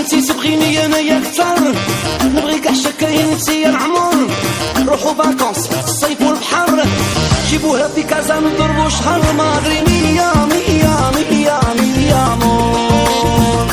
انتي تبغيني انايا كتر، نبغي كاع شكاين انتي يا العمر. نروحو فاكونس الصيف والبحر، جيبوها في كازا نضربو شهر. مادري ميا ميا ميا ميا مور.